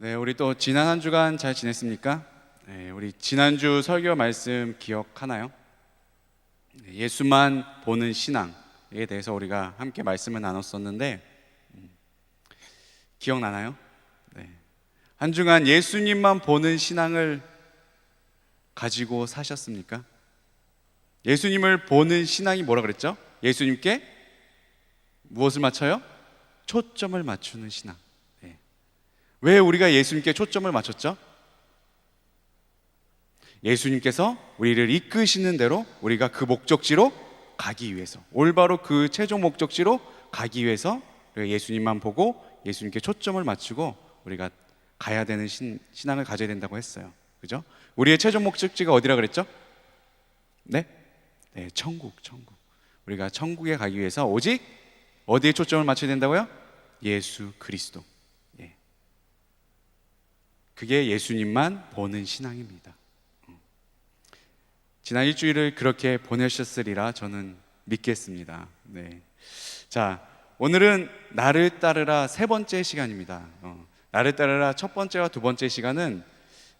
네, 우리 또 지난 한 주간 잘 지냈습니까? 네, 우리 지난주 설교 말씀 기억하나요? 네, 예수만 보는 신앙에 대해서 우리가 함께 말씀을 나눴었는데 기억나나요? 네. 한 주간 예수님만 보는 신앙을 가지고 사셨습니까? 예수님을 보는 신앙이 뭐라 그랬죠? 예수님께 무엇을 맞춰요? 초점을 맞추는 신앙. 네. 왜 우리가 예수님께 초점을 맞췄죠? 예수님께서 우리를 이끄시는 대로 우리가 그 목적지로 가기 위해서, 올바로 그 최종 목적지로 가기 위해서 우리가 예수님만 보고 예수님께 초점을 맞추고 우리가 가야 되는 신앙을 가져야 된다고 했어요. 그죠? 우리의 최종 목적지가 어디라 그랬죠? 네? 네, 천국. 우리가 천국에 가기 위해서 오직 어디에 초점을 맞춰야 된다고요? 예수 그리스도. 예. 그게 예수님만 보는 신앙입니다. 지난 일주일을 그렇게 보내셨으리라 저는 믿겠습니다. 네. 자, 오늘은 나를 따르라 세 번째 시간입니다. 나를 따르라 첫 번째와 두 번째 시간은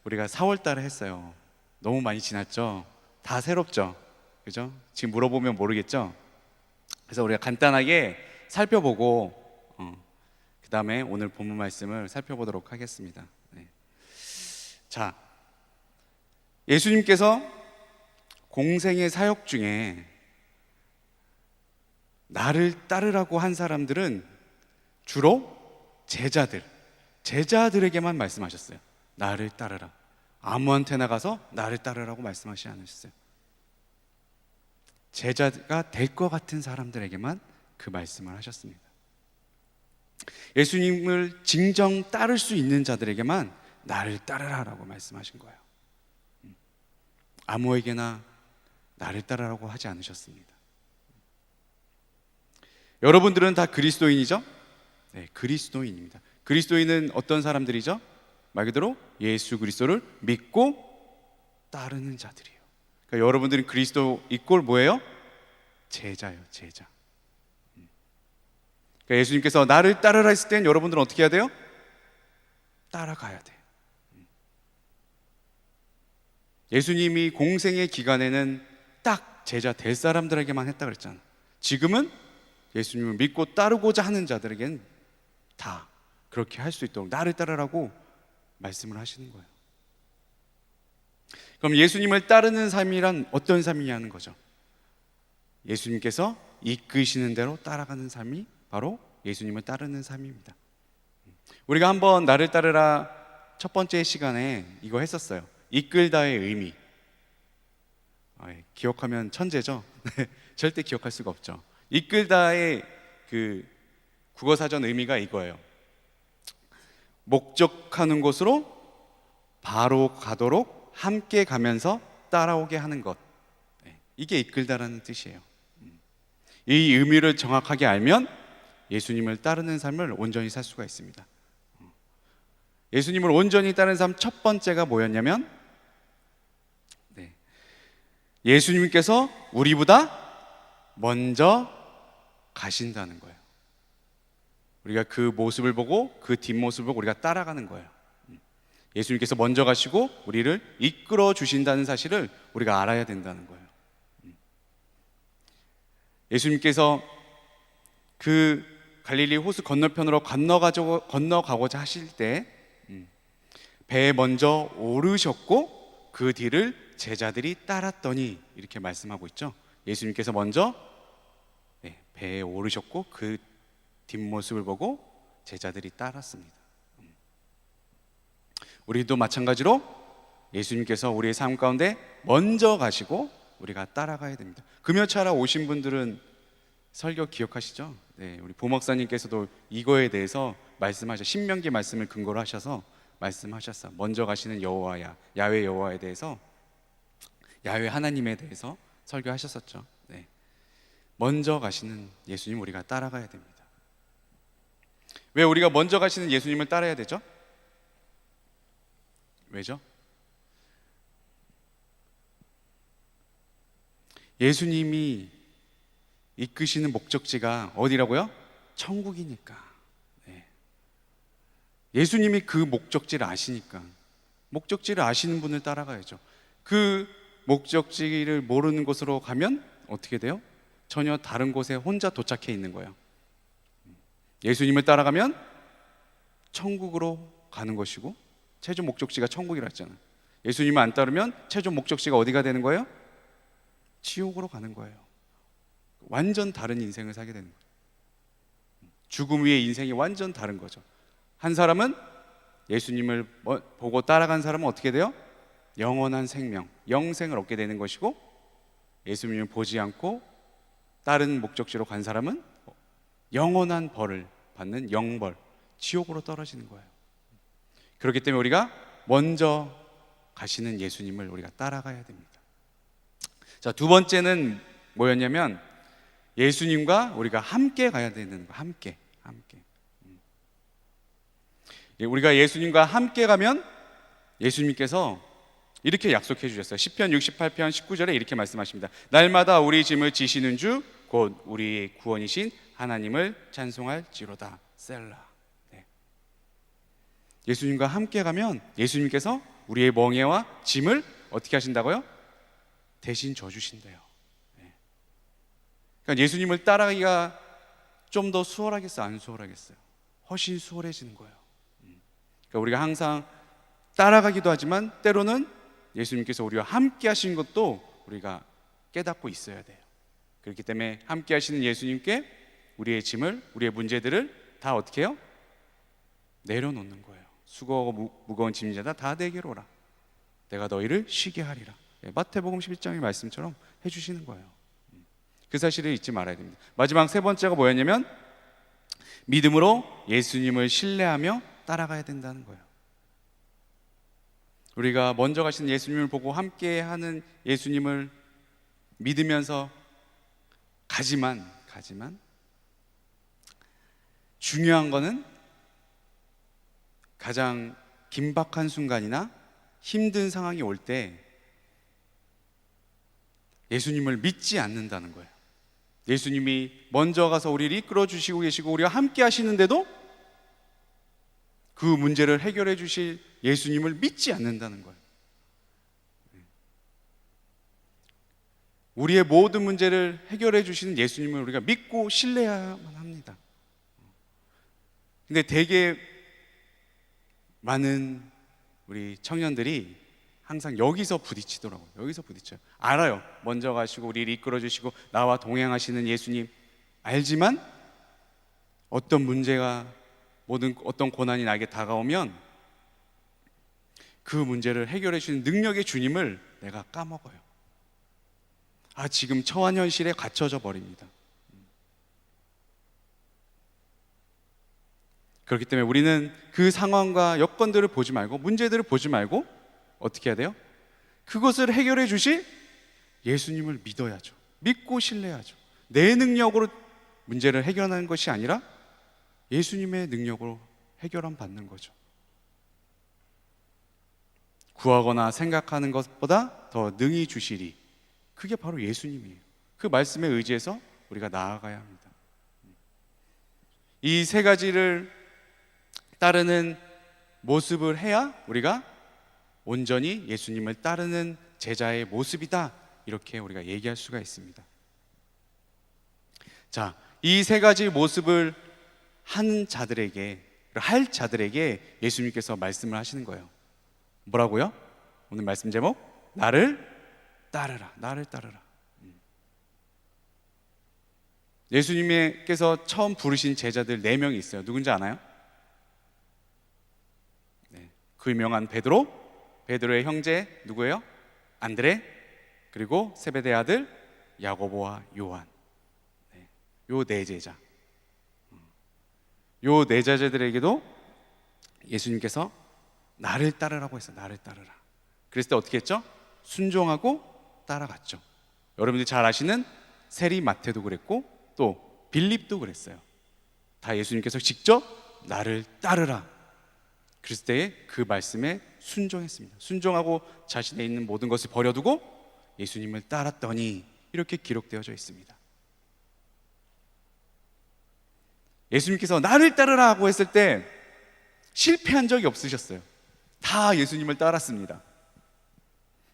우리가 4월 달에 했어요. 너무 많이 지났죠? 다 새롭죠? 그죠? 지금 물어보면 모르겠죠? 그래서 우리가 간단하게 살펴보고 그 다음에 오늘 본문 말씀을 살펴보도록 하겠습니다. 네. 자, 예수님께서 공생의 사역 중에 나를 따르라고 한 사람들은 주로 제자들에게만 말씀하셨어요. 나를 따르라. 아무한테나 가서 나를 따르라고 말씀하시지 않으셨어요. 제자가 될 것 같은 사람들에게만 그 말씀을 하셨습니다. 예수님을 진정 따를 수 있는 자들에게만 나를 따르라라고 말씀하신 거예요. 아무에게나 나를 따르라고 하지 않으셨습니다. 여러분들은 다 그리스도인이죠? 네, 그리스도인입니다. 그리스도인은 어떤 사람들이죠? 말 그대로 예수 그리스도를 믿고 따르는 자들이에요. 그러니까 여러분들은 그리스도 이꼴 뭐예요? 제자예요, 제자. 그러니까 예수님께서 나를 따르라 했을 땐 여러분들은 어떻게 해야 돼요? 따라가야 돼요. 예수님이 공생의 기간에는 딱 제자 될 사람들에게만 했다 그랬잖아. 지금은 예수님을 믿고 따르고자 하는 자들에게는 다 그렇게 할 수 있도록 나를 따르라고 말씀을 하시는 거예요. 그럼 예수님을 따르는 삶이란 어떤 삶이냐는 거죠. 예수님께서 이끄시는 대로 따라가는 삶이 바로 예수님을 따르는 삶입니다. 우리가 한번 나를 따르라 첫 번째 시간에 이거 했었어요. 이끌다의 의미. 기억하면 천재죠? 절대 기억할 수가 없죠. 이끌다의 그 국어사전 의미가 이거예요. 목적하는 곳으로 바로 가도록 함께 가면서 따라오게 하는 것. 이게 이끌다라는 뜻이에요. 이 의미를 정확하게 알면 예수님을 따르는 삶을 온전히 살 수가 있습니다. 예수님을 온전히 따르는 삶 첫 번째가 뭐였냐면 예수님께서 우리보다 먼저 가신다는 거예요. 우리가 그 모습을 보고 그 뒷모습을 보고 우리가 따라가는 거예요. 예수님께서 먼저 가시고 우리를 이끌어 주신다는 사실을 우리가 알아야 된다는 거예요. 예수님께서 그 갈릴리 호수 건너편으로 건너가고자 하실 때 배에 먼저 오르셨고 그 뒤를 제자들이 따랐더니 이렇게 말씀하고 있죠. 예수님께서 먼저 배에 오르셨고 그 뒷모습을 보고 제자들이 따랐습니다. 우리도 마찬가지로 예수님께서 우리의 삶 가운데 먼저 가시고 우리가 따라가야 됩니다. 금요차라 오신 분들은 설교 기억하시죠? 네, 우리 보목사님께서도 이거에 대해서 말씀하셔 신명기 말씀을 근거로 하셔서 말씀하셨어. 먼저 가시는 여호와야, 야훼 여호와에 대해서, 야훼 하나님에 대해서 설교하셨었죠. 네. 먼저 가시는 예수님 우리가 따라가야 됩니다. 왜 우리가 먼저 가시는 예수님을 따라야 되죠? 왜죠? 예수님이 이끄시는 목적지가 어디라고요? 천국이니까. 네. 예수님이 그 목적지를 아시니까 목적지를 아시는 분을 따라가야죠. 그 목적지를 모르는 곳으로 가면 어떻게 돼요? 전혀 다른 곳에 혼자 도착해 있는 거예요. 예수님을 따라가면 천국으로 가는 것이고, 최종 목적지가 천국이라 했잖아요. 예수님을 안 따르면 최종 목적지가 어디가 되는 거예요? 지옥으로 가는 거예요. 완전 다른 인생을 살게 되는 거예요. 죽음 위의 인생이 완전 다른 거죠. 한 사람은 예수님을 보고 따라간 사람은 어떻게 돼요? 영원한 생명, 영생을 얻게 되는 것이고, 예수님을 보지 않고 다른 목적지로 간 사람은 영원한 벌을 받는 영벌, 지옥으로 떨어지는 거예요. 그렇기 때문에 우리가 먼저 가시는 예수님을 우리가 따라가야 됩니다. 자, 두 번째는 뭐였냐면 예수님과 우리가 함께 가야 되는 거. 함께. 우리가 예수님과 함께 가면 예수님께서 이렇게 약속해 주셨어요. 시편 68편 19절에 이렇게 말씀하십니다. 날마다 우리 짐을 지시는 주 곧 우리의 구원이신 하나님을 찬송할지로다. 셀라. 네. 예수님과 함께 가면 예수님께서 우리의 멍에와 짐을 어떻게 하신다고요? 대신 져주신대요. 네. 그러니까 예수님을 따라가기가 좀 더 수월하겠어요? 안 수월하겠어요? 훨씬 수월해지는 거예요. 그러니까 우리가 항상 따라가기도 하지만 때로는 예수님께서 우리와 함께 하신 것도 우리가 깨닫고 있어야 돼요. 그렇기 때문에 함께 하시는 예수님께 우리의 짐을, 우리의 문제들을 다 어떻게 해요? 내려놓는 거예요. 수고하고 무거운 짐자다 다 내게로 오라. 내가 너희를 쉬게 하리라. 마태복음 11장의 말씀처럼 해주시는 거예요. 그 사실을 잊지 말아야 됩니다. 마지막 세 번째가 뭐였냐면 믿음으로 예수님을 신뢰하며 따라가야 된다는 거예요. 우리가 먼저 가신 예수님을 보고 함께 하는 예수님을 믿으면서 가지만 중요한 거는 가장 긴박한 순간이나 힘든 상황이 올 때 예수님을 믿지 않는다는 거예요. 예수님이 먼저 가서 우리를 이끌어 주시고 계시고 우리가 함께 하시는데도 그 문제를 해결해 주실 예수님을 믿지 않는다는 거예요. 우리의 모든 문제를 해결해 주시는 예수님을 우리가 믿고 신뢰해야만 합니다. 근데 되게 많은 우리 청년들이 항상 여기서 부딪히더라고요. 여기서 부딪혀요. 알아요. 먼저 가시고 우리를 이끌어 주시고 나와 동행하시는 예수님 알지만 어떤 문제가 어떤 고난이 나에게 다가오면 그 문제를 해결해 주시는 능력의 주님을 내가 까먹어요. 지금 처한 현실에 갇혀져 버립니다. 그렇기 때문에 우리는 그 상황과 여건들을 보지 말고 문제들을 보지 말고 어떻게 해야 돼요? 그것을 해결해 주실 예수님을 믿어야죠. 믿고 신뢰하죠. 내 능력으로 문제를 해결하는 것이 아니라 예수님의 능력으로 해결함 받는 거죠. 구하거나 생각하는 것보다 더 능히 주시리. 그게 바로 예수님이에요. 그 말씀에 의지해서 우리가 나아가야 합니다. 이 세 가지를 따르는 모습을 해야 우리가 온전히 예수님을 따르는 제자의 모습이다. 이렇게 우리가 얘기할 수가 있습니다. 자, 이 세 가지 모습을 할 자들에게 예수님께서 말씀을 하시는 거예요. 뭐라고요? 오늘 말씀 제목 나를 따르라. 나를 따르라. 예수님께서 처음 부르신 제자들 4명이 있어요. 누군지 아나요? 네, 그 유명한 베드로의 형제 누구예요? 안드레, 그리고 세베대 아들 야고보와 요한. 요 네 제자. 요 네 제자들에게도 예수님께서 나를 따르라고 했어요. 나를 따르라. 그랬을 때 어떻게 했죠? 순종하고 따라갔죠. 여러분들이 잘 아시는 세리 마태도 그랬고 또 빌립도 그랬어요. 다 예수님께서 직접 나를 따르라 그랬을 때에 그 말씀에 순종했습니다. 순종하고 자신에 있는 모든 것을 버려두고 예수님을 따랐더니 이렇게 기록되어져 있습니다. 예수님께서 나를 따르라고 했을 때 실패한 적이 없으셨어요. 다 예수님을 따랐습니다.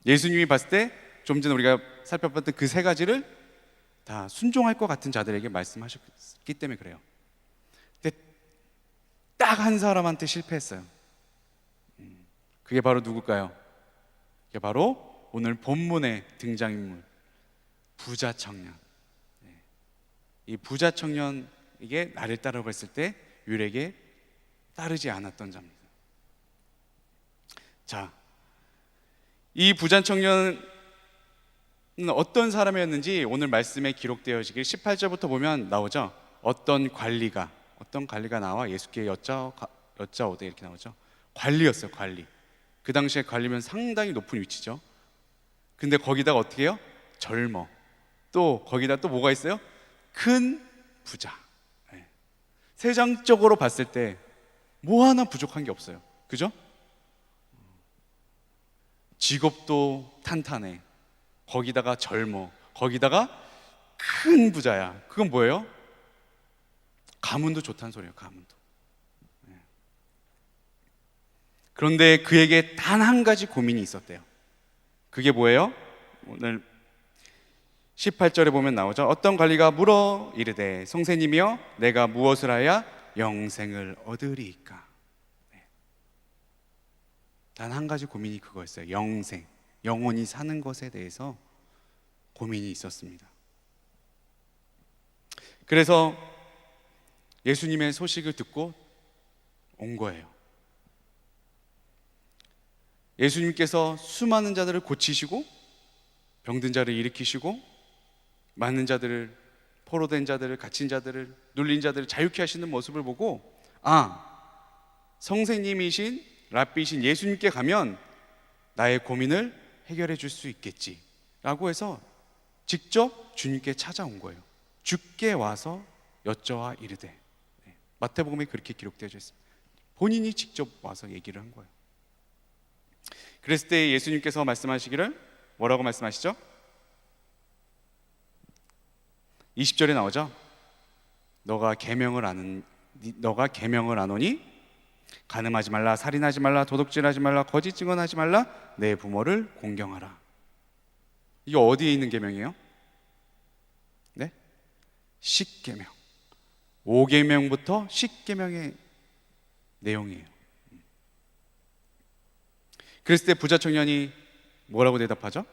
예수님이 봤을 때 좀 전에 우리가 살펴봤던 그 세 가지를 다 순종할 것 같은 자들에게 말씀하셨기 때문에 그래요. 근데 딱 한 사람한테 실패했어요. 그게 바로 누굴까요? 그게 바로 오늘 본문의 등장인물, 부자 청년. 이 부자 청년에게 나를 따르고 했을 때 율에게 따르지 않았던 자입니다. 자, 이 부자 청년은 어떤 사람이었는지 오늘 말씀에 기록되어지길 18절부터 보면 나오죠. 어떤 관리가 나와 예수께 여짜오되 이렇게 나오죠. 관리였어요. 관리. 그 당시에 관리면 상당히 높은 위치죠. 근데 거기다가 어떻게 해요? 젊어. 또 거기다 또 뭐가 있어요? 큰 부자. 세상적으로 봤을 때 뭐 하나 부족한 게 없어요. 그죠? 직업도 탄탄해. 거기다가 젊어. 거기다가 큰 부자야. 그건 뭐예요? 가문도 좋다는 소리예요. 가문도. 그런데 그에게 단 한 가지 고민이 있었대요. 그게 뭐예요? 오늘 18절에 보면 나오죠. 어떤 관리가 물어 이르되 성세님이여 내가 무엇을 하여 영생을 얻으리이까. 단 한 가지 고민이 그거였어요. 영생, 영원히 사는 것에 대해서 고민이 있었습니다. 그래서 예수님의 소식을 듣고 온 거예요. 예수님께서 수많은 자들을 고치시고 병든 자를 일으키시고 많은 자들을, 포로된 자들을, 갇힌 자들을, 눌린 자들을 자유케 하시는 모습을 보고 성세님이신 랍비이신 예수님께 가면 나의 고민을 해결해 줄 수 있겠지 라고 해서 직접 주님께 찾아온 거예요. 주께 와서 여쭤와 이르되. 마태복음에 그렇게 기록되어 있습니다. 본인이 직접 와서 얘기를 한 거예요. 그랬을 때 예수님께서 말씀하시기를 뭐라고 말씀하시죠? 20절에 나오죠. 너가 계명을 아노니 간음하지 말라, 살인하지 말라, 도둑질하지 말라, 거짓 증언하지 말라, 내 부모를 공경하라. 이게 어디에 있는 계명이에요? 네? 10계명. 5계명부터 10계명의 내용이에요. 그랬을 때 부자 청년이 뭐라고 대답하죠?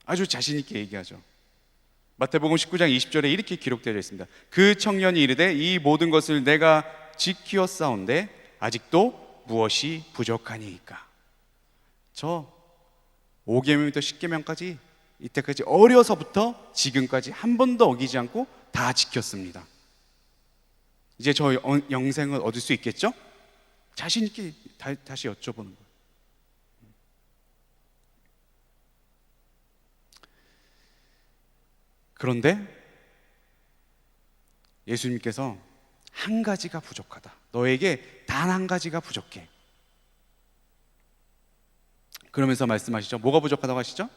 아주 자신 있게 얘기하죠. 마태복음 19장 20절에 이렇게 기록되어 있습니다. 그 청년이 이르되 이 모든 것을 내가 지키었사온데 아직도 무엇이 부족하니이까. 저 5계명부터 10계명까지 이때까지 어려서부터 지금까지 한 번도 어기지 않고 다 지켰습니다. 이제 저 영생을 얻을 수 있겠죠? 자신 있게 다시 여쭤보는 거예요. 그런데 예수님께서 한 가지가 부족하다. 너에게 단 한 가지가 부족해. 그러면서 말씀하시죠. 뭐가 부족하다고 하시죠?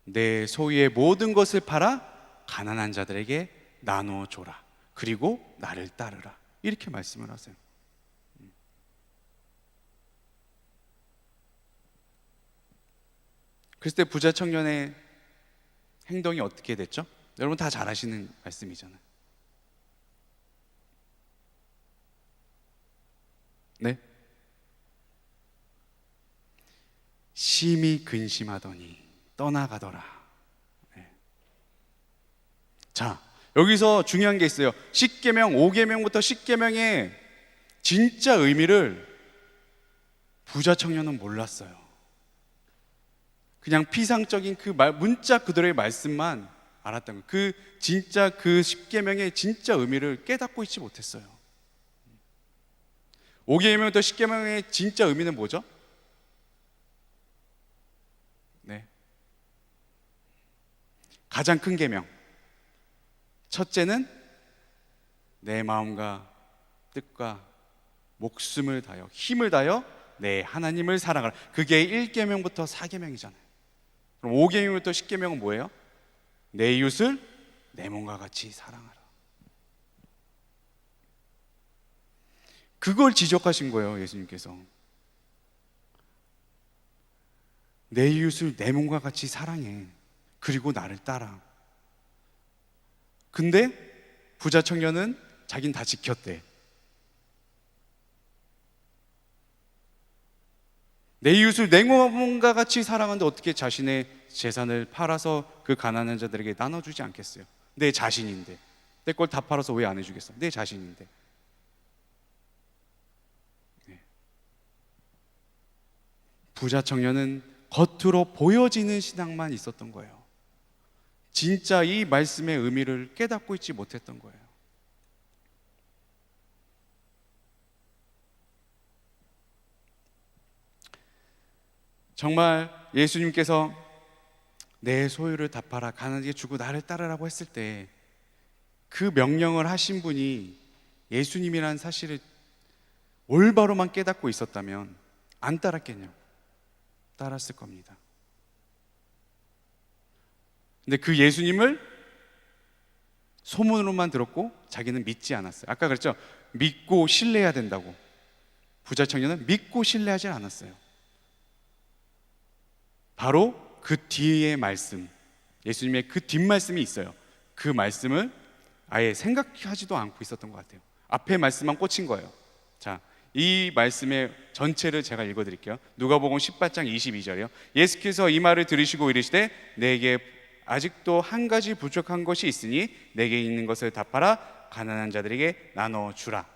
내 소유의 모든 것을 팔아 가난한 자들에게 나눠줘라. 그리고 나를 따르라. 이렇게 말씀을 하세요. 그랬을 때 부자 청년의 행동이 어떻게 됐죠? 여러분 다 잘 아시는 말씀이잖아요. 네? 심히 근심하더니 떠나가더라. 네. 자, 여기서 중요한 게 있어요. 10계명, 5계명부터 10계명의 진짜 의미를 부자 청년은 몰랐어요. 그냥 피상적인 그 문자 그대로의 말씀만 알았던 거예요. 그 10계명의 진짜 의미를 깨닫고 있지 못했어요. 5계명부터 10계명의 진짜 의미는 뭐죠? 네. 가장 큰 계명. 첫째는 내 마음과 뜻과 목숨을 다하여 힘을 다하여 내 하나님을 사랑하라. 그게 1계명부터 4계명이잖아요. 그럼 5계명부터 10계명은 뭐예요? 내 이웃을 내 몸과 같이 사랑하라. 그걸 지적하신 거예요, 예수님께서. 내 이웃을 내 몸과 같이 사랑해. 그리고 나를 따라. 근데 부자 청년은 자긴 다 지켰대. 내 이웃을 내 몸과 같이 사랑하는데 어떻게 자신의 재산을 팔아서 그 가난한 자들에게 나눠주지 않겠어요? 내 자신인데. 내 걸 다 팔아서 왜 안 해주겠어? 내 자신인데. 네. 부자 청년은 겉으로 보여지는 신앙만 있었던 거예요. 진짜 이 말씀의 의미를 깨닫고 있지 못했던 거예요. 정말 예수님께서 내 소유를 다 팔아 가난하게 주고 나를 따르라고 했을 때 그 명령을 하신 분이 예수님이라는 사실을 올바로만 깨닫고 있었다면 안 따랐겠냐고. 따랐을 겁니다. 근데 그 예수님을 소문으로만 들었고 자기는 믿지 않았어요. 아까 그랬죠? 믿고 신뢰해야 된다고. 부자 청년은 믿고 신뢰하지 않았어요. 바로 그 뒤에 말씀, 예수님의 그 뒷말씀이 있어요. 그 말씀을 아예 생각하지도 않고 있었던 것 같아요. 앞에 말씀만 꽂힌 거예요. 자, 이 말씀의 전체를 제가 읽어드릴게요. 누가복음 18장 22절이요. 예수께서 이 말을 들으시고 이르시되 내게 아직도 한 가지 부족한 것이 있으니 내게 있는 것을 다 팔아 가난한 자들에게 나눠주라.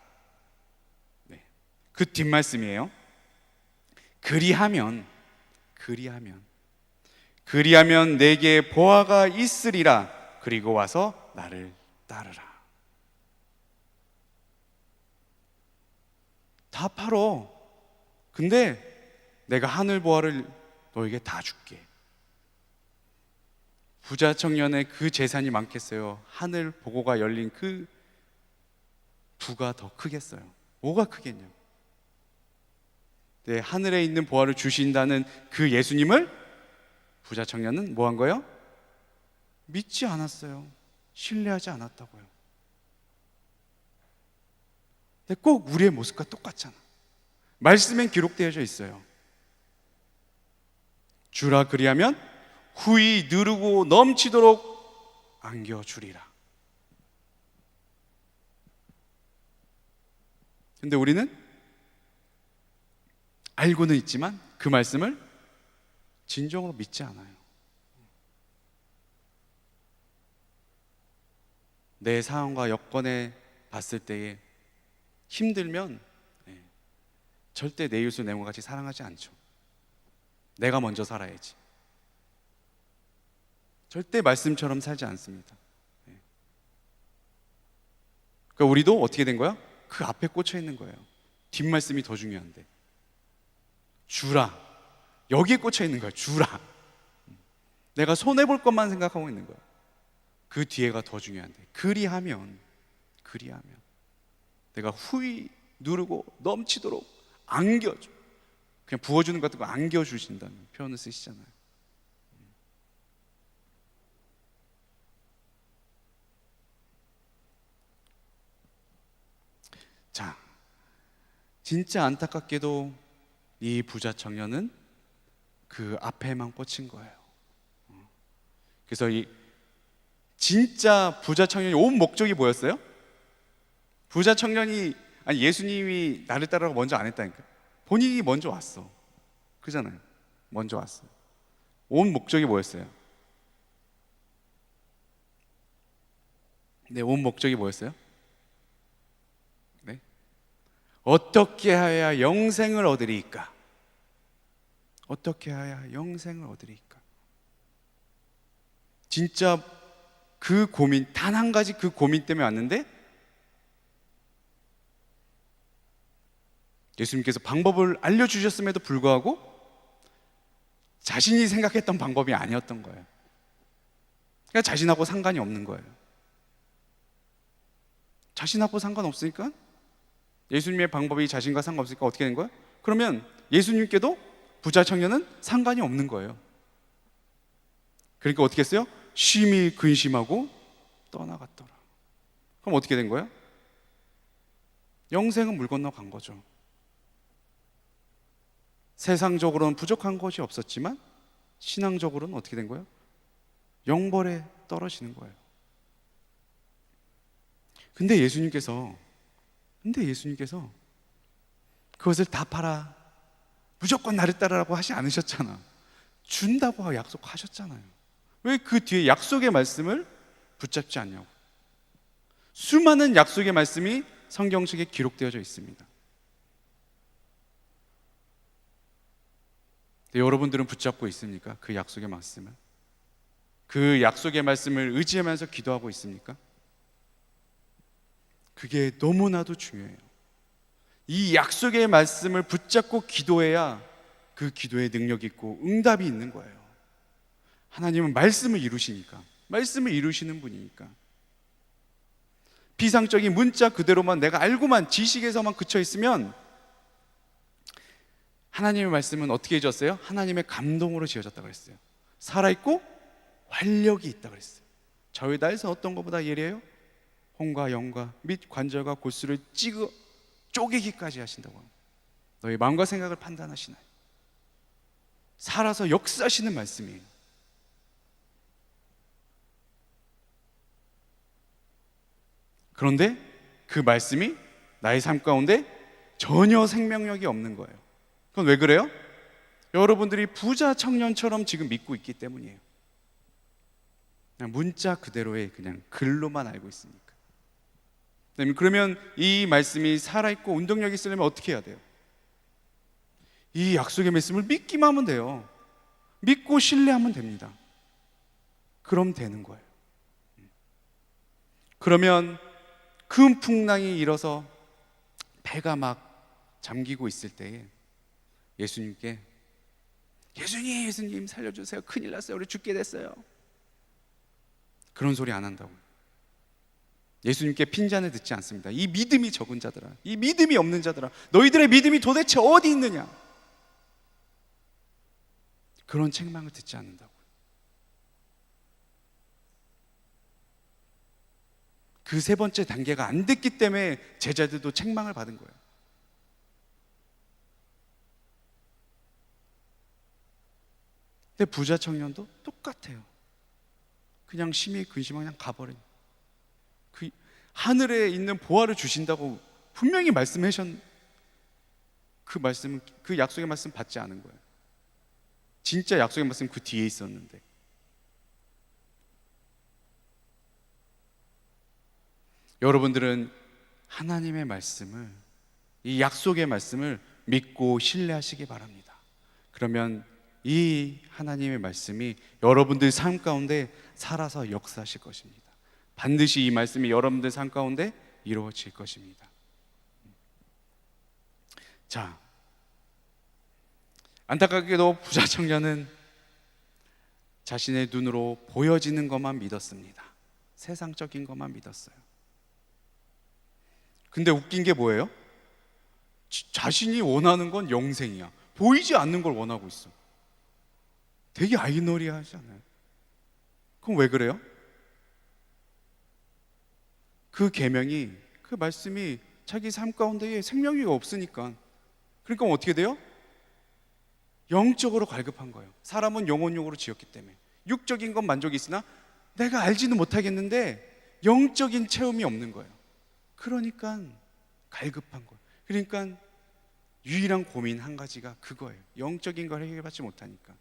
네. 그 뒷말씀이에요. 그리하면 내게 보화가 있으리라. 그리고 와서 나를 따르라. 다 팔어. 근데 내가 하늘 보화를 너에게 다 줄게. 부자 청년의 그 재산이 많겠어요? 하늘 보고가 열린 그 부가 더 크겠어요? 뭐가 크겠냐? 네, 하늘에 있는 보화를 주신다는 그 예수님을 부자 청년은 뭐 한 거예요? 믿지 않았어요. 신뢰하지 않았다고요. 근데 꼭 우리의 모습과 똑같잖아. 말씀엔 기록되어져 있어요. 주라 그리하면 후히 누르고 넘치도록 안겨주리라. 근데 우리는 알고는 있지만 그 말씀을 진정으로 믿지 않아요. 내 상황과 여건에 봤을 때에 힘들면 절대 내 이웃을 내 몸과 같이 사랑하지 않죠. 내가 먼저 살아야지. 절대 말씀처럼 살지 않습니다. 그러니까 우리도 어떻게 된 거야? 그 앞에 꽂혀 있는 거예요. 뒷말씀이 더 중요한데. 주라. 여기에 꽂혀 있는 거야. 주라. 내가 손해볼 것만 생각하고 있는 거야. 그 뒤에가 더 중요한데. 그리하면 내가 후히 누르고 넘치도록 안겨줘. 그냥 부어주는 것 같은 거 안겨주신다는 표현을 쓰시잖아요. 자, 진짜 안타깝게도 이 부자 청년은 그 앞에만 꽂힌 거예요. 그래서 이 진짜 부자 청년이 온 목적이 뭐였어요? 부자 청년이 아니 예수님이 나를 따르라고 먼저 안 했다니까. 본인이 먼저 왔어. 그잖아요. 먼저 왔어. 온 목적이 뭐였어요? 네, 온 목적이 뭐였어요? 네. 어떻게 하여야 영생을 얻으리이까? 어떻게 하여야 영생을 얻으리이까? 진짜 그 고민, 단 한 가지 그 고민 때문에 왔는데 예수님께서 방법을 알려주셨음에도 불구하고 자신이 생각했던 방법이 아니었던 거예요. 그러니까 자신하고 상관이 없는 거예요. 자신하고 상관없으니까 예수님의 방법이 자신과 상관없으니까 어떻게 된 거예요? 그러면 예수님께도 부자 청년은 상관이 없는 거예요. 그러니까 어떻게 했어요? 심히 근심하고 떠나갔더라. 그럼 어떻게 된 거예요? 영생은 물 건너간 거죠. 세상적으로는 부족한 것이 없었지만 신앙적으로는 어떻게 된 거예요? 영벌에 떨어지는 거예요. 근데 예수님께서 그것을 다 팔아 무조건 나를 따르라고 하지 않으셨잖아. 준다고 약속하셨잖아요. 왜 그 뒤에 약속의 말씀을 붙잡지 않냐고. 수많은 약속의 말씀이 성경책에 기록되어져 있습니다. 여러분들은 붙잡고 있습니까? 그 약속의 말씀을? 그 약속의 말씀을 의지하면서 기도하고 있습니까? 그게 너무나도 중요해요. 이 약속의 말씀을 붙잡고 기도해야 그 기도에 능력이 있고 응답이 있는 거예요. 하나님은 말씀을 이루시니까, 말씀을 이루시는 분이니까. 비상적인 문자 그대로만 내가 알고만 지식에서만 그쳐 있으면 하나님의 말씀은 어떻게 해졌어요? 하나님의 감동으로 지어졌다고 그랬어요. 살아있고 활력이 있다고 그랬어요. 저희 나에서 어떤 것보다 예리해요? 혼과 영과 및 관절과 골수를 찌그 쪼개기까지 하신다고 합니다. 너희 마음과 생각을 판단하시나요? 살아서 역사하시는 말씀이에요. 그런데 그 말씀이 나의 삶 가운데 전혀 생명력이 없는 거예요. 그건 왜 그래요? 여러분들이 부자 청년처럼 지금 믿고 있기 때문이에요. 그냥 문자 그대로의 그냥 글로만 알고 있으니까. 그러면 이 말씀이 살아있고 운동력이 있으려면 어떻게 해야 돼요? 이 약속의 말씀을 믿기만 하면 돼요. 믿고 신뢰하면 됩니다. 그럼 되는 거예요. 그러면 큰 풍랑이 일어서 배가 막 잠기고 있을 때에 예수님께 예수님 살려주세요. 큰일 났어요. 우리 죽게 됐어요. 그런 소리 안 한다고요. 예수님께 핀잔을 듣지 않습니다. 이 믿음이 적은 자들아, 이 믿음이 없는 자들아, 너희들의 믿음이 도대체 어디 있느냐? 그런 책망을 듣지 않는다고요. 그 세 번째 단계가 안 됐기 때문에 제자들도 책망을 받은 거예요. 근데 부자 청년도 똑같아요. 그냥 심히 근심하고 그냥 가버려요. 그 하늘에 있는 보화를 주신다고 분명히 말씀하셨, 그 말씀, 그 약속의 말씀 받지 않은 거예요. 진짜 약속의 말씀 그 뒤에 있었는데. 여러분들은 하나님의 말씀을, 이 약속의 말씀을 믿고 신뢰하시기 바랍니다. 그러면 이 하나님의 말씀이 여러분들 삶 가운데 살아서 역사하실 것입니다. 반드시 이 말씀이 여러분들 삶 가운데 이루어질 것입니다. 자, 안타깝게도 부자 청년은 자신의 눈으로 보여지는 것만 믿었습니다. 세상적인 것만 믿었어요. 근데 웃긴 게 뭐예요? 자신이 원하는 건 영생이야. 보이지 않는 걸 원하고 있어. 되게 아이러니하지 않아요? 그럼 왜 그래요? 그 계명이, 그 말씀이 자기 삶 가운데에 생명력이 없으니까. 그러니까 어떻게 돼요? 영적으로 갈급한 거예요. 사람은 영혼용으로 지었기 때문에. 육적인 건 만족이 있으나 내가 알지는 못하겠는데 영적인 체험이 없는 거예요. 그러니까 갈급한 거예요. 그러니까 유일한 고민 한 가지가 그거예요. 영적인 걸 해결받지 못하니까.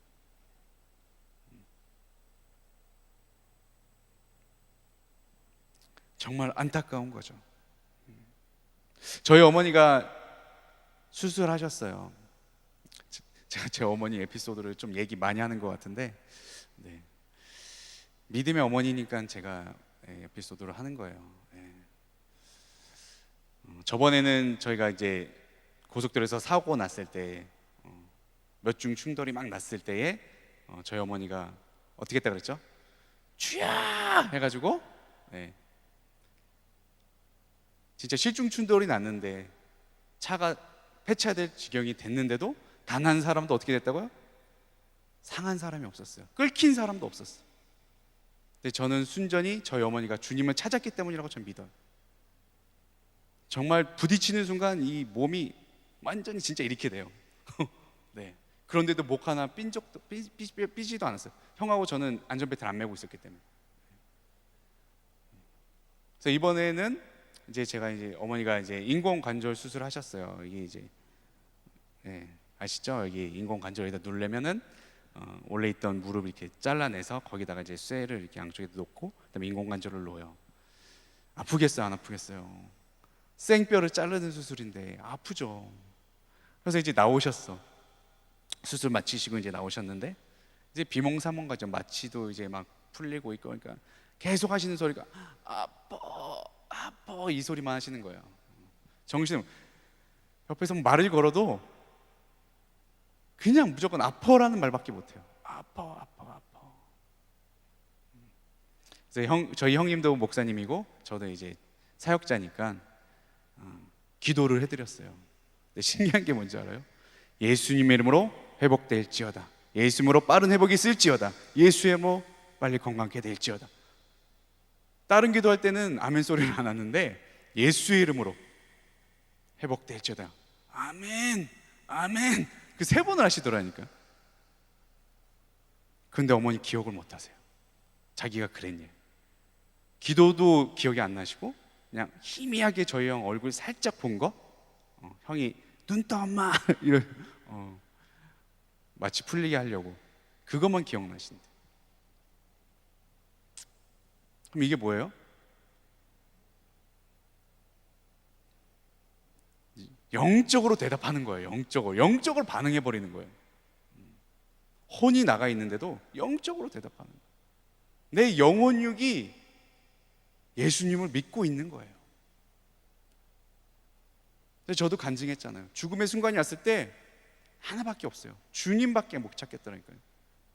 정말 안타까운 거죠. 저희 어머니가 수술하셨어요. 제가 제 어머니 에피소드를 좀 얘기 많이 하는 것 같은데, 네. 믿음의 어머니니까 제가 에피소드를 하는 거예요. 네. 저번에는 저희가 이제 고속도로에서 사고 났을 때, 몇 중 충돌이 막 났을 때에 저희 어머니가 어떻게 했다 그랬죠? 주야! 해가지고, 네. 진짜 실중 충돌이 났는데 차가 폐차될 지경이 됐는데도 단 한 사람도 어떻게 됐다고요? 상한 사람이 없었어요. 끌킨 사람도 없었어요. 근데 저는 순전히 저희 어머니가 주님을 찾았기 때문이라고 저는 믿어요. 정말 부딪히는 순간 이 몸이 완전히 진짜 이렇게 돼요. 네. 그런데도 목 하나 삐지도 않았어요. 형하고 저는 안전벨트를 안 매고 있었기 때문에. 그래서 이번에는 이제 제가 이제 어머니가 이제 인공관절 수술을 하셨어요. 이게 이제 아시죠? 여기 인공관절에다 누르려면은 원래 있던 무릎을 이렇게 잘라내서 거기다가 이제 쇠를 이렇게 양쪽에 놓고 그다음에 인공관절을 놓아요. 아프겠어요? 안 아프겠어요? 생뼈를 자르는 수술인데 아프죠. 그래서 이제 나오셨어. 수술 마치시고 이제 나오셨는데 이제 비몽사몽가죠. 마취도 이제 막 풀리고 있고 그러니까 계속 하시는 소리가 아파 아파 이 소리만 하시는 거예요. 정신 옆에서 말을 걸어도 그냥 무조건 아파라는 말밖에 못해요. 아파 아파 아파. 그래서 저희 형님도 목사님이고 저도 이제 사역자니까 기도를 해드렸어요. 근데 신기한 게 뭔지 알아요? 예수님의 이름으로 회복될지어다. 예수 이름으로 빠른 회복이 있을지어다. 예수의 이름으로 빨리 건강케 될지어다. 다른 기도할 때는 아멘 소리를 안 하는데 예수의 이름으로 회복될지어다. 아멘 아멘 그 3번을 하시더라니까. 근데 어머니 기억을 못 하세요. 자기가 그랬냐. 기도도 기억이 안 나시고 그냥 희미하게 저희 형 얼굴 살짝 본 거, 형이 눈 떠 엄마 이런 마치 풀리게 하려고 그것만 기억나신대. 그럼 이게 뭐예요? 영적으로 대답하는 거예요. 영적으로 반응해 버리는 거예요. 혼이 나가 있는데도 영적으로 대답하는 거예요. 내 영혼육이 예수님을 믿고 있는 거예요. 저도 간증했잖아요. 죽음의 순간이 왔을 때 하나밖에 없어요. 주님밖에 못 찾겠더라니까요.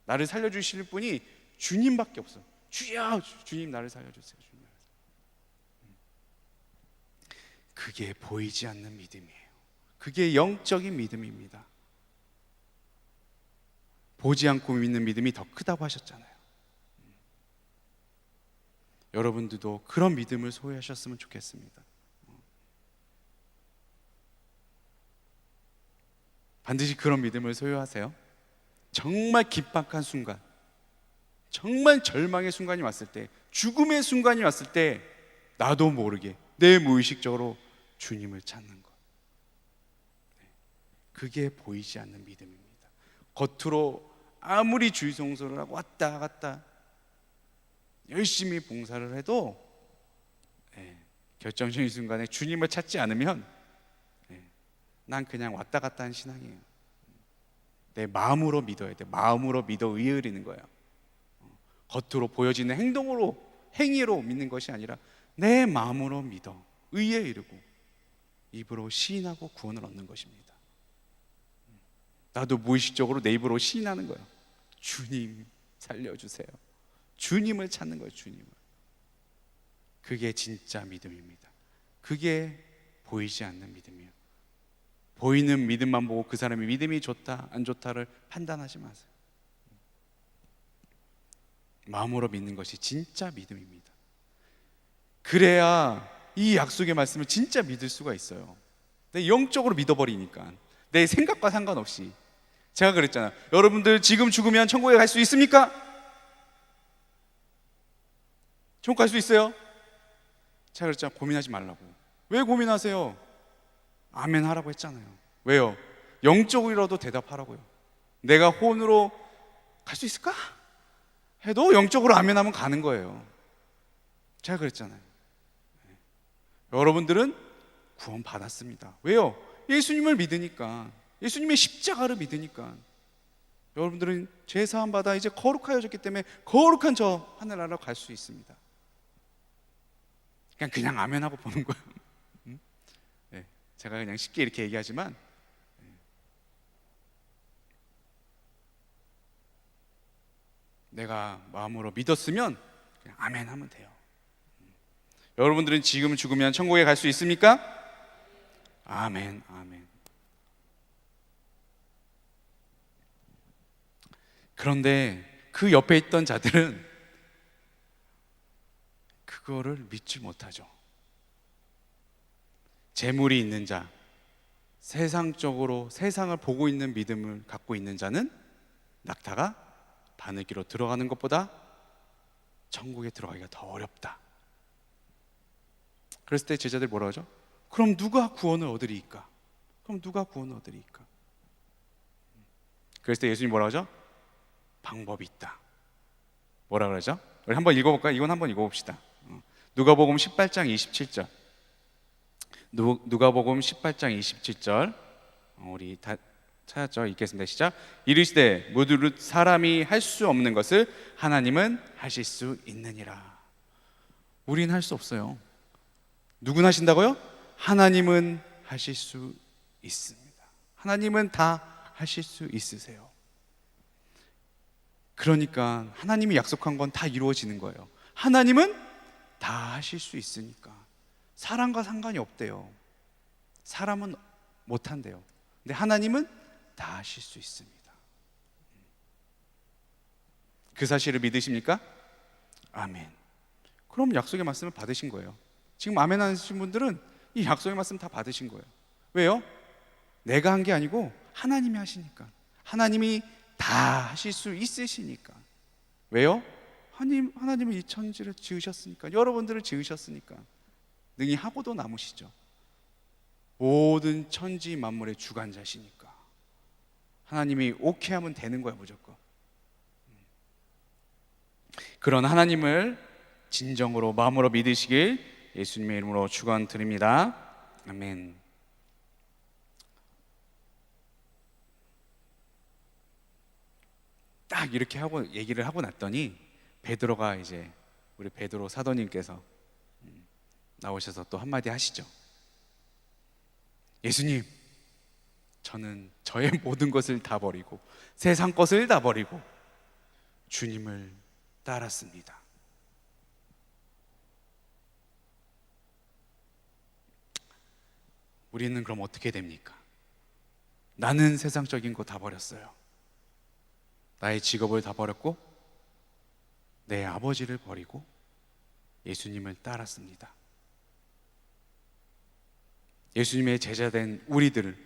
나를 살려주실 분이 주님밖에 없어요. 주여, 주님 나를 살려주세요. 주님. 그게 보이지 않는 믿음이에요. 그게 영적인 믿음입니다. 보지 않고 믿는 믿음이 더 크다고 하셨잖아요. 여러분들도 그런 믿음을 소유하셨으면 좋겠습니다. 반드시 그런 믿음을 소유하세요. 정말 긴박한 순간, 정말 절망의 순간이 왔을 때, 죽음의 순간이 왔을 때 나도 모르게 내 무의식적으로 주님을 찾는 것, 그게 보이지 않는 믿음입니다. 겉으로 아무리 주의송소를 하고 왔다 갔다 열심히 봉사를 해도 결정적인 순간에 주님을 찾지 않으면 난 그냥 왔다 갔다 하는 신앙이에요. 내 마음으로 믿어야 돼. 마음으로 믿어 의에 이르는 거예요. 겉으로 보여지는 행위로 믿는 것이 아니라 내 마음으로 믿어 의에 이르고 입으로 시인하고 구원을 얻는 것입니다. 나도 무의식적으로 내 입으로 시인하는 거예요. 주님 살려주세요. 주님을 찾는 거예요. 주님을. 그게 진짜 믿음입니다. 그게 보이지 않는 믿음이에요. 보이는 믿음만 보고 그 사람이 믿음이 좋다 안 좋다를 판단하지 마세요. 마음으로 믿는 것이 진짜 믿음입니다. 그래야 이 약속의 말씀을 진짜 믿을 수가 있어요. 내 영적으로 믿어버리니까 내 생각과 상관없이. 제가 그랬잖아요. 여러분들 지금 죽으면 천국에 갈 수 있습니까? 천국 갈 수 있어요? 제가 그랬잖아요. 고민하지 말라고. 왜 고민하세요? 아멘 하라고 했잖아요. 왜요? 영적으로라도 대답하라고요. 내가 혼으로 갈 수 있을까? 해도 영적으로 아멘 하면 가는 거예요. 제가 그랬잖아요. 여러분들은 구원 받았습니다. 왜요? 예수님을 믿으니까. 예수님의 십자가를 믿으니까. 여러분들은 죄 사함 받아 이제 거룩하여졌기 때문에 거룩한 저 하늘나라로 갈 수 있습니다. 그냥 아멘하고 보는 거예요. 네, 제가 그냥 쉽게 이렇게 얘기하지만 내가 마음으로 믿었으면 그냥 아멘 하면 돼요. 여러분들은 지금 죽으면 천국에 갈 수 있습니까? 아멘, 아멘. 그런데 그 옆에 있던 자들은 그거를 믿지 못하죠. 재물이 있는 자, 세상적으로 세상을 보고 있는 믿음을 갖고 있는 자는 낙타가 바늘기로 들어가는 것보다 천국에 들어가기가 더 어렵다. 그랬을 때 제자들이 뭐라고 하죠? 그럼 누가 구원을 얻으리이까? 그럼 누가 구원을 얻으리이까? 그랬을 때 예수님이 뭐라고 하죠? 방법이 있다. 뭐라 그러죠? 우리 한번 읽어볼까요? 이건 한번 읽어봅시다. 누가복음 18장 27절. 누가복음 18장 27절. 우리 다 찾았죠? 읽겠습니다. 시작. 이르시되 모두 사람이 할 수 없는 것을 하나님은 하실 수 있느니라. 우린 할 수 없어요. 누군 하신다고요? 하나님은 하실 수 있습니다. 하나님은 다 하실 수 있으세요. 그러니까 하나님이 약속한 건 다 이루어지는 거예요. 하나님은 다 하실 수 있으니까 사람과 상관이 없대요. 사람은 못한대요. 근데 하나님은 다 하실 수 있습니다. 그 사실을 믿으십니까? 아멘. 그럼 약속의 말씀을 받으신 거예요. 지금 아멘 하신 분들은 이 약속의 말씀 다 받으신 거예요. 왜요? 내가 한 게 아니고 하나님이 하시니까. 하나님이 다 하실 수 있으시니까. 왜요? 하나님은 이 천지를 지으셨으니까, 여러분들을 지으셨으니까 능히 하고도 남으시죠. 모든 천지 만물의 주관자시니까 하나님이 오케이 하면 되는 거야, 무조건. 그런 하나님을 진정으로 마음으로 믿으시길 예수님의 이름으로 축원드립니다. 아멘. 딱 이렇게 하고 얘기를 하고 났더니 베드로가 이제 우리 베드로 사도님께서 나오셔서 또 한마디 하시죠. 예수님, 저는 저의 모든 것을 다 버리고 세상 것을 다 버리고 주님을 따랐습니다. 우리는 그럼 어떻게 됩니까? 나는 세상적인 거 다 버렸어요. 나의 직업을 다 버렸고 내 아버지를 버리고 예수님을 따랐습니다. 예수님의 제자된 우리들을,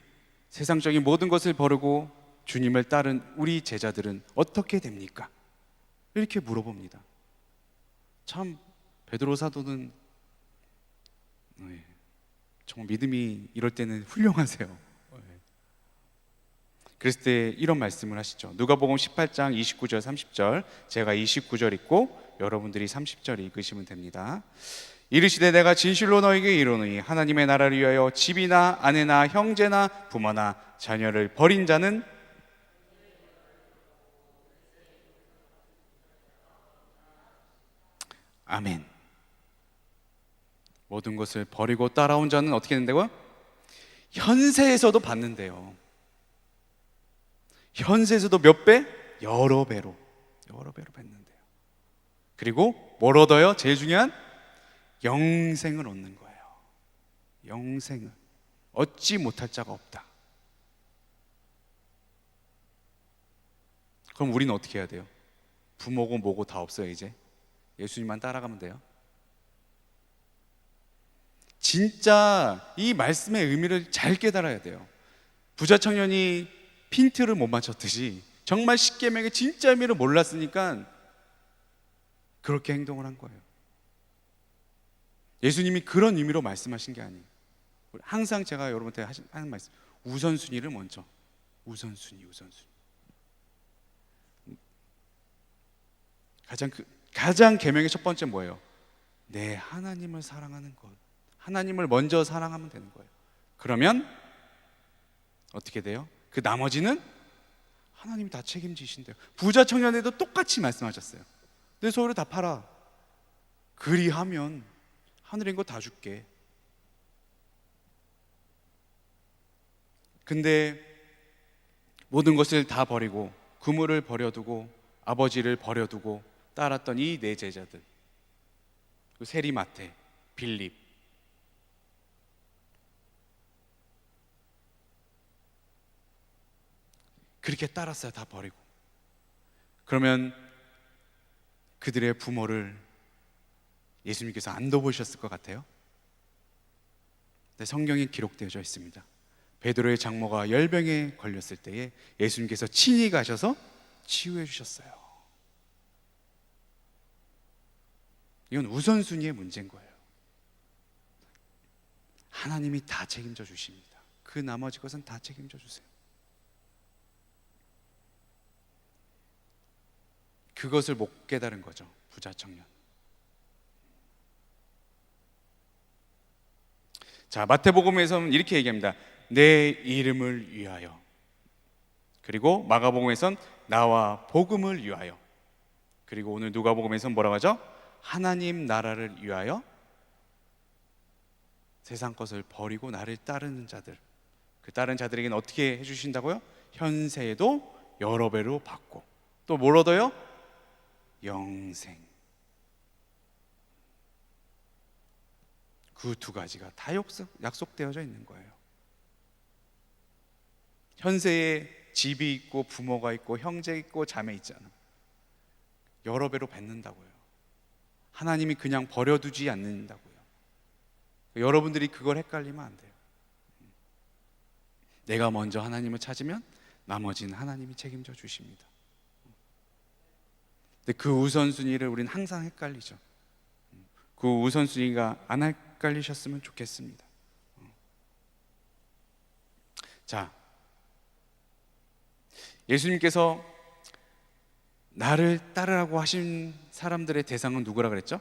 세상적인 모든 것을 버리고 주님을 따른 우리 제자들은 어떻게 됩니까? 이렇게 물어봅니다. 참 베드로 사도는 정말 믿음이 이럴 때는 훌륭하세요. 그랬을 때 이런 말씀을 하시죠. 누가복음 18장 29절 30절. 제가 29절 읽고 여러분들이 30절 읽으시면 됩니다. 이르시되 내가 진실로 너에게 이르노니 하나님의 나라를 위하여 집이나 아내나 형제나 부모나 자녀를 버린 자는 아멘. 모든 것을 버리고 따라온 자는 어떻게 된다고요? 현세에서도 받는데요. 현세에서도 몇 배? 여러 배로 받는데요. 그리고 뭘 얻어요? 제일 중요한 영생을 얻는 거예요. 영생을 얻지 못할 자가 없다. 그럼 우리는 어떻게 해야 돼요? 부모고 뭐고 다 없어요. 이제 예수님만 따라가면 돼요. 진짜 이 말씀의 의미를 잘 깨달아야 돼요. 부자 청년이 핀트를 못 맞췄듯이 정말 십계명의 진짜 의미를 몰랐으니까 그렇게 행동을 한 거예요. 예수님이 그런 의미로 말씀하신 게 아니에요. 항상 제가 여러분한테 하는 말씀, 우선순위를 먼저. 우선순위. 가장 계명의 첫 번째 뭐예요? 내 하나님을 사랑하는 것. 하나님을 먼저 사랑하면 되는 거예요. 그러면 어떻게 돼요? 그 나머지는 하나님이 다 책임지신대요. 부자 청년에도 똑같이 말씀하셨어요. 내 소유를 다 팔아. 그리하면 하늘에 있는 거 다 줄게. 근데 모든 것을 다 버리고 그물을 버려두고 아버지를 버려두고 따랐던 이 네 제자들, 세리마테, 빌립, 그렇게 따랐어요. 다 버리고. 그러면 그들의 부모를 예수님께서 안 돌보셨을 것 같아요? 네, 성경에 기록되어져 있습니다. 베드로의 장모가 열병에 걸렸을 때에 예수님께서 친히 가셔서 치유해 주셨어요. 이건 우선순위의 문제인 거예요. 하나님이 다 책임져 주십니다. 그 나머지 것은 다 책임져 주세요. 그것을 못 깨달은 거죠, 부자 청년. 자, 마태복음에서는 이렇게 얘기합니다. 내 이름을 위하여. 그리고 마가복음에서는 나와 복음을 위하여. 그리고 오늘 누가복음에서는 뭐라고 하죠? 하나님 나라를 위하여 세상 것을 버리고 나를 따르는 자들, 그 따르는 자들에게는 어떻게 해주신다고요? 현세에도 여러 배로 받고 또 뭘 얻어요? 영생. 그 두 가지가 다 약속되어져 있는 거예요. 현세에 집이 있고 부모가 있고 형제 있고 자매 있잖아. 여러 배로 뱉는다고요. 하나님이 그냥 버려두지 않는다고요. 여러분들이 그걸 헷갈리면 안 돼요. 내가 먼저 하나님을 찾으면 나머지는 하나님이 책임져 주십니다. 근데 그 우선순위를 우리는 항상 헷갈리죠. 그 우선순위가 안 헷갈리셨으면 좋겠습니다. 자, 예수님께서 나를 따르라고 하신 사람들의 대상은 누구라 그랬죠?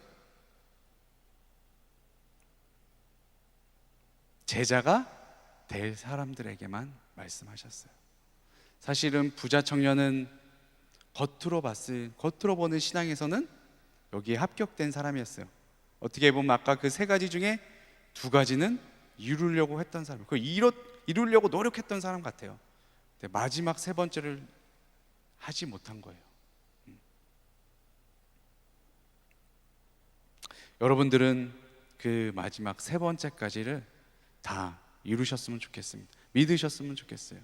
제자가 될 사람들에게만 말씀하셨어요. 사실은 부자 청년은 겉으로 보는 신앙에서는 여기에 합격된 사람이었어요. 어떻게 보면 아까 그 세 가지 중에 두 가지는 이루려고 했던 사람, 그 이루려고 노력했던 사람 같아요. 근데 마지막 세 번째를 하지 못한 거예요. 여러분들은 그 마지막 세 번째까지를 다 이루셨으면 좋겠습니다. 믿으셨으면 좋겠어요.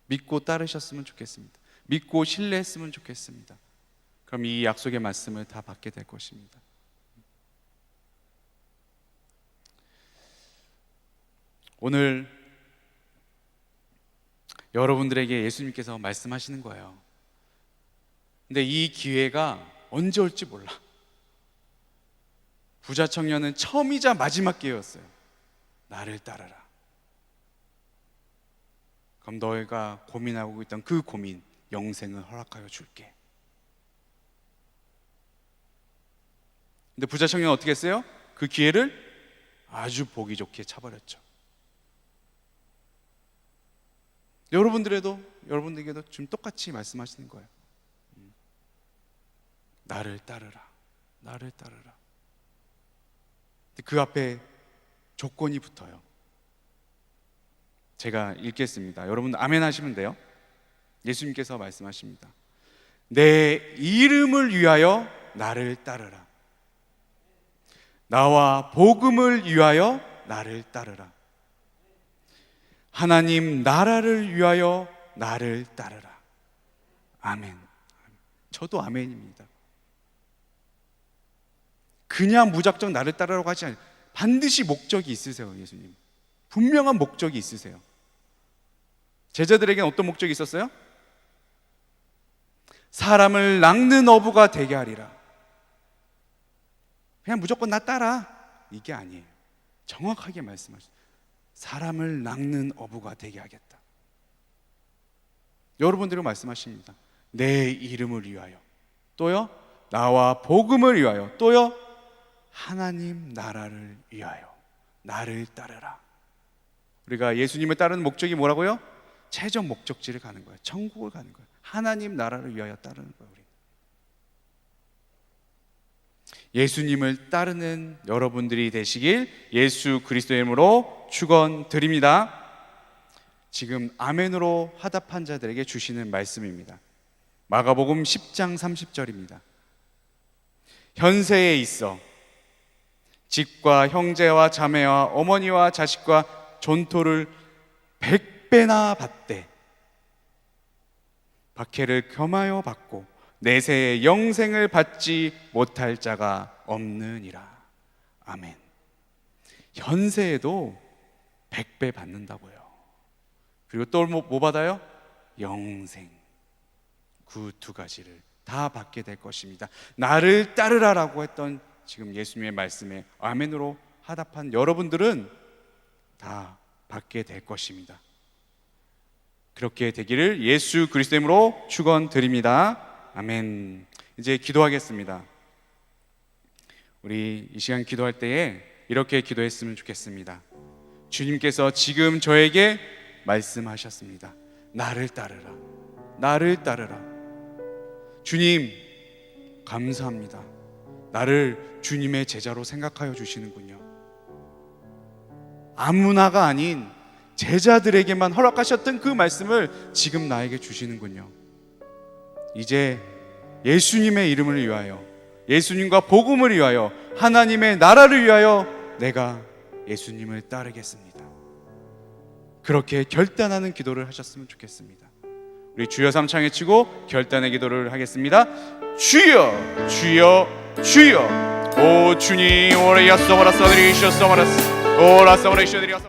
믿고 따르셨으면 좋겠습니다. 믿고 신뢰했으면 좋겠습니다. 그럼 이 약속의 말씀을 다 받게 될 것입니다. 오늘 여러분들에게 예수님께서 말씀하시는 거예요. 근데 이 기회가 언제 올지 몰라. 부자 청년은 처음이자 마지막 기회였어요. 나를 따르라. 그럼 너희가 고민하고 있던 그 고민, 영생을 허락하여 줄게. 근데 부자 청년은 어떻게 했어요? 그 기회를 아주 보기 좋게 차버렸죠. 여러분들에게도 지금 똑같이 말씀하시는 거예요. 나를 따르라. 나를 따르라. 그 앞에 조건이 붙어요. 제가 읽겠습니다. 여러분 아멘 하시면 돼요. 예수님께서 말씀하십니다. 내 이름을 위하여 나를 따르라. 나와 복음을 위하여 나를 따르라. 하나님 나라를 위하여 나를 따르라. 아멘. 저도 아멘입니다. 그냥 무작정 나를 따르라고 하지 않아요. 반드시 목적이 있으세요. 예수님 분명한 목적이 있으세요. 제자들에게는 어떤 목적이 있었어요? 사람을 낚는 어부가 되게 하리라. 그냥 무조건 나 따라 이게 아니에요. 정확하게 말씀하셨어요. 사람을 낚는 어부가 되게 하겠다. 여러분들이 말씀하십니다. 내 이름을 위하여, 또요 나와 복음을 위하여, 또요 하나님 나라를 위하여 나를 따르라. 우리가 예수님을 따르는 목적이 뭐라고요? 최종 목적지를 가는 거예요. 천국을 가는 거예요. 하나님 나라를 위하여 따르는 거예요. 우리 예수님을 따르는 여러분들이 되시길 예수 그리스도의 이름으로 축원드립니다. 지금 아멘으로 화답한 자들에게 주시는 말씀입니다. 마가복음 10장 30절입니다. 현세에 있어 집과 형제와 자매와 어머니와 자식과 존토를 100배나 받되 박해를 겸하여 받고 내세의 영생을 받지 못할 자가 없느니라. 아멘. 현세에도 100배 받는다고요. 그리고 또 뭐 받아요? 영생. 그 두 가지를 다 받게 될 것입니다. 나를 따르라라고 했던 지금 예수님의 말씀에 아멘으로 화답한 여러분들은 다 받게 될 것입니다. 그렇게 되기를 예수 그리스도 이름으로 축원드립니다. 아멘. 이제 기도하겠습니다. 우리 이 시간 기도할 때에 이렇게 기도했으면 좋겠습니다. 주님께서 지금 저에게 말씀하셨습니다. 나를 따르라. 나를 따르라. 주님, 감사합니다. 나를 주님의 제자로 생각하여 주시는군요. 아무나가 아닌 제자들에게만 허락하셨던 그 말씀을 지금 나에게 주시는군요. 이제 예수님의 이름을 위하여, 예수님과 복음을 위하여, 하나님의 나라를 위하여 내가 예수님을 따르겠습니다. 그렇게 결단하는 기도를 하셨으면 좋겠습니다. 우리 주여 삼창에 치고 결단의 기도를 하겠습니다. 주여, 주여, 주여. 오 주님, 오래 야쏘바라사드리셔 소바라스 오라사바라시오드리아서